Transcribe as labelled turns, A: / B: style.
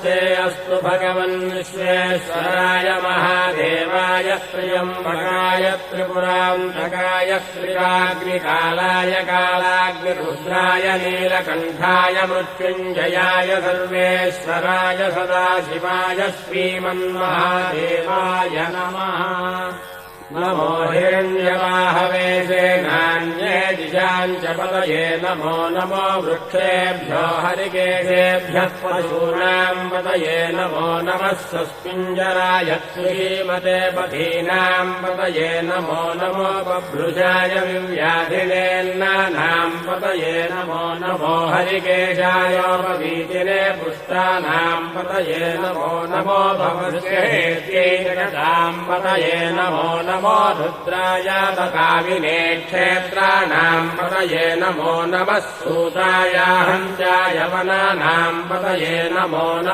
A: नमस्ते अस्तु भगवन् विश्वेश्वराय महादेवाय त्र्यम्बकाय त्रिपुरान्तकाय त्रिराग्निकालाय कालाग्निरुद्राय नीलकण्ठाय मृत्युञ्जयाय सर्वेश्वराय सदाशिवाय श्रीमन्महादेवाय नमः। नमो हिरण्यवाहवे सेनान्ये दिशाञ्च पतये नमो नमो वृक्षेभ्यो हरिकेशेभ्यः पशूनाम् पतये नमो नमः स्वस्मिञ्जराय श्रीमते पथीनाम् पतये नमो नमो बभ्रुजाय विव्याधिनेन्नानाम् पतये नमो नमो हरिकेशायोपवीतिने पुष्टानाम् पतये नमो नमो भवस्येत्यैकताम् पतये नमो नमो रुद्राय कामिने क्षेत्राणाम् पतये नमो नमः सूताय हन्त्याय वनानाम् पतये नमो नमः।